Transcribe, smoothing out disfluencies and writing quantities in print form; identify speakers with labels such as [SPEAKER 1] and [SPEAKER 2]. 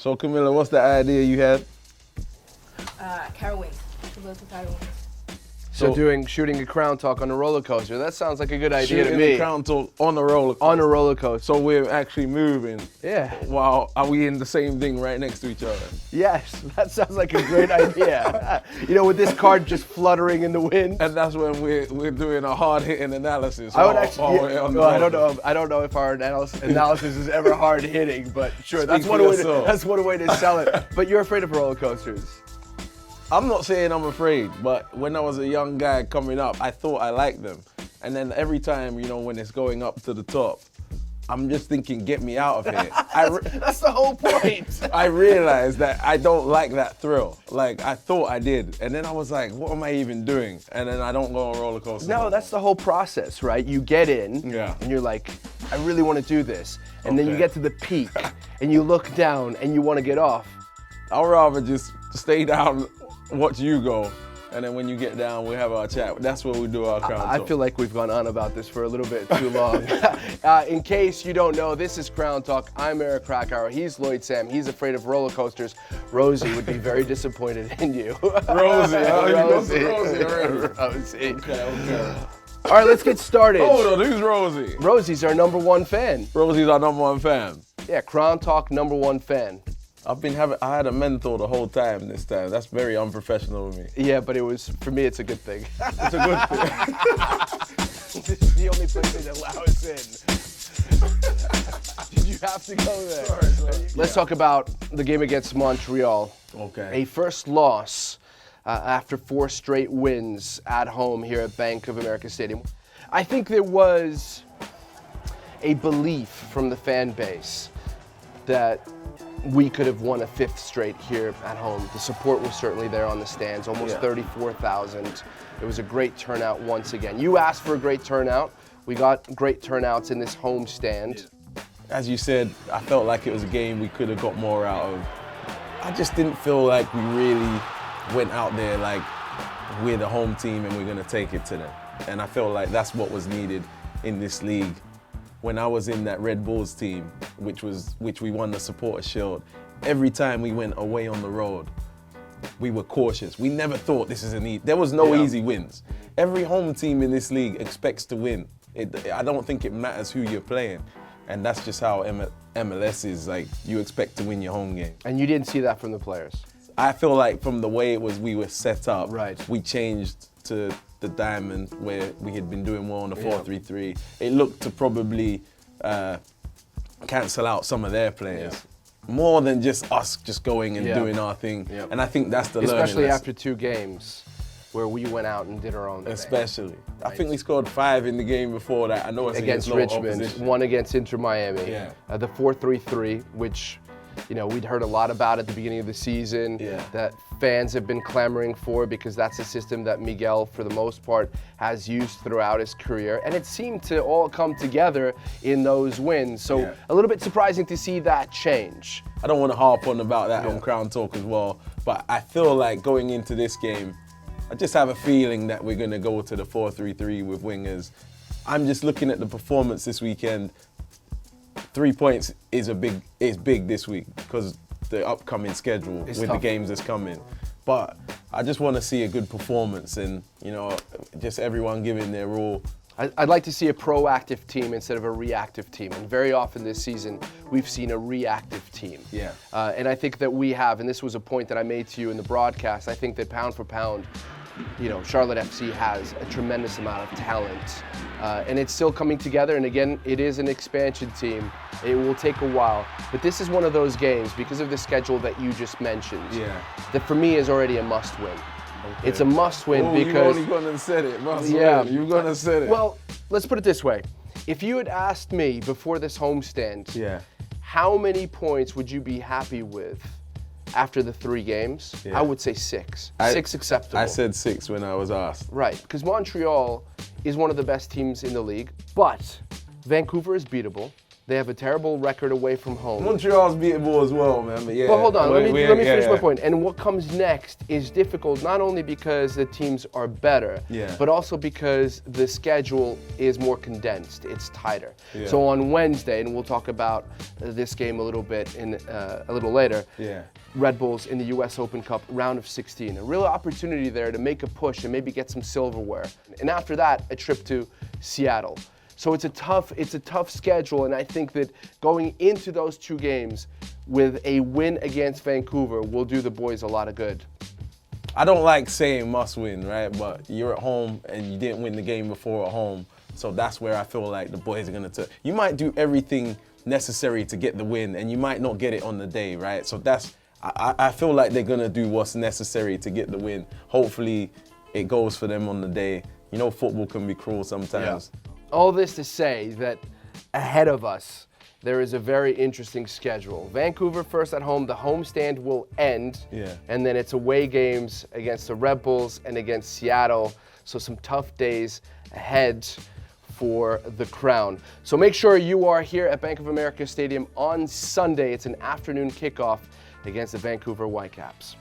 [SPEAKER 1] So Camilla, what's the idea you had?
[SPEAKER 2] Carol wings. Local Carol wings.
[SPEAKER 3] So shooting a crown talk on a roller coaster. That sounds like a good idea
[SPEAKER 1] Shooting
[SPEAKER 3] to me.
[SPEAKER 1] the crown talk on a roller coaster.
[SPEAKER 3] On a roller coaster.
[SPEAKER 1] So we're actually moving.
[SPEAKER 3] Yeah.
[SPEAKER 1] Wow, are we in the same thing right next to each other?
[SPEAKER 3] Yes, that sounds like a great idea. With this card just fluttering in the wind.
[SPEAKER 1] And that's when we're doing a hard-hitting analysis.
[SPEAKER 3] I would actually. I don't
[SPEAKER 1] know.
[SPEAKER 3] know. I don't know if our analysis is ever hard hitting, but sure, that's
[SPEAKER 1] Speak
[SPEAKER 3] one
[SPEAKER 1] for
[SPEAKER 3] way.
[SPEAKER 1] yourself.
[SPEAKER 3] That's one way to sell it. But you're afraid of roller coasters.
[SPEAKER 1] I'm not saying I'm afraid, but when I was a young guy coming up, I thought I liked them. And then every time, when it's going up to the top, I'm just thinking, get me out of here.
[SPEAKER 3] That's the whole point.
[SPEAKER 1] I realized that I don't like that thrill. Like, I thought I did. And then I was like, what am I even doing? And then I don't go on roller coasters.
[SPEAKER 3] No, that's the whole process, right? You get in, and you're like, I really want to do this. And then you get to the peak, and you look down, and you want to get off.
[SPEAKER 1] I'd rather just stay down, watch you go, and then when you get down, we have our chat. That's where we do our crown talk.
[SPEAKER 3] I feel like we've gone on about this for a little bit too long. In case you don't know, this is Crown Talk. I'm Eric Krakauer. He's Lloyd Sam. He's afraid of roller coasters. Rosie would be very disappointed in you.
[SPEAKER 1] Rosie.
[SPEAKER 3] Rosie.
[SPEAKER 1] Rosie. Okay.
[SPEAKER 3] All right, let's get started.
[SPEAKER 1] Hold on, who's Rosie?
[SPEAKER 3] Rosie's our number one fan.
[SPEAKER 1] Rosie's our number one fan.
[SPEAKER 3] Yeah, Crown Talk number one fan.
[SPEAKER 1] I had a mentor the whole time this time. That's very unprofessional of me.
[SPEAKER 3] Yeah, but for me, it's a good thing.
[SPEAKER 1] It's a good thing.
[SPEAKER 3] This is the only place they'd allow us in. Did you have to go there?
[SPEAKER 1] Sorry.
[SPEAKER 3] Let's talk about the game against Montreal.
[SPEAKER 1] Okay.
[SPEAKER 3] A first loss after 4 straight wins at home here at Bank of America Stadium. I think there was a belief from the fan base that we could have won a 5th straight here at home. The support was certainly there on the stands, almost 34,000. It was a great turnout once again. You asked for a great turnout. We got great turnouts in this home stand.
[SPEAKER 1] As you said, I felt like it was a game we could have got more out of. I just didn't feel like we really went out there like we're the home team and we're going to take it to them. And I felt like that's what was needed in this league. When I was in that Red Bulls team, which we won the Supporters' Shield, every time we went away on the road, we were cautious. We never thought this is an easy. There was no easy wins. Every home team in this league expects to win. I don't think it matters who you're playing, and that's just how MLS is. Like, you expect to win your home game.
[SPEAKER 3] And you didn't see that from the players.
[SPEAKER 1] I feel like from the way we were set up,
[SPEAKER 3] right,
[SPEAKER 1] we changed to the diamond where we had been doing well on the 4-3-3. It looked to probably cancel out some of their players. More than just us just going and doing our thing. And I think that's the learning
[SPEAKER 3] Especially
[SPEAKER 1] lesson.
[SPEAKER 3] after 2 games where we went out and did our own thing.
[SPEAKER 1] Especially. I think we scored 5 in the game before that. I know it's
[SPEAKER 3] against Richmond,
[SPEAKER 1] opposition.
[SPEAKER 3] 1 against Inter Miami. The 4-3-3, which we'd heard a lot about at the beginning of the season, that fans have been clamoring for because that's a system that Miguel, for the most part, has used throughout his career. And it seemed to all come together in those wins. So a little bit surprising to see that change.
[SPEAKER 1] I don't want to harp on about that on Crown Talk as well, but I feel like going into this game, I just have a feeling that we're going to go to the 4-3-3 with wingers. I'm just looking at the performance this weekend. 3 points is big this week because the upcoming schedule with the games that's coming. But I just want to see a good performance and, just everyone giving their all.
[SPEAKER 3] I'd like to see a proactive team instead of a reactive team. And very often this season, we've seen a reactive team. And I think that we have, and this was a point that I made to you in the broadcast, I think that pound for pound, Charlotte FC has a tremendous amount of talent. And it's still coming together. And again, it is an expansion team. It will take a while. But this is one of those games, because of the schedule that you just mentioned, that for me is already a must-win. Okay. It's a must-win because...
[SPEAKER 1] You're only going to set it. Must-win. You're going to set it.
[SPEAKER 3] Well, let's put it this way. If you had asked me before this homestand, how many points would you be happy with after the 3 games? I would say 6. 6 acceptable.
[SPEAKER 1] I said 6 when I was asked.
[SPEAKER 3] Right, because Montreal is one of the best teams in the league, but Vancouver is beatable. They have a terrible record away from home.
[SPEAKER 1] Montreal's beatable as well, man. But yeah.
[SPEAKER 3] But hold on, let me finish my point. And what comes next is difficult, not only because the teams are better, but also because the schedule is more condensed. It's tighter. Yeah. So on Wednesday, and we'll talk about this game a little bit a little later. Yeah. Red Bulls in the U.S. Open Cup round of 16. A real opportunity there to make a push and maybe get some silverware. And after that, a trip to Seattle. So it's a tough schedule, and I think that going into those two games with a win against Vancouver will do the boys a lot of good.
[SPEAKER 1] I don't like saying must win, right? But you're at home and you didn't win the game before at home. So that's where I feel like the boys are going to... You might do everything necessary to get the win, and you might not get it on the day, right? So I feel like they're going to do what's necessary to get the win. Hopefully it goes for them on the day. You know, football can be cruel sometimes.
[SPEAKER 3] Yeah. All this to say that ahead of us, there is a very interesting schedule. Vancouver first at home. The homestand will end. Yeah. And then it's away games against the Red Bulls and against Seattle. So some tough days ahead for the Crown. So make sure you are here at Bank of America Stadium on Sunday. It's an afternoon kickoff against the Vancouver Whitecaps.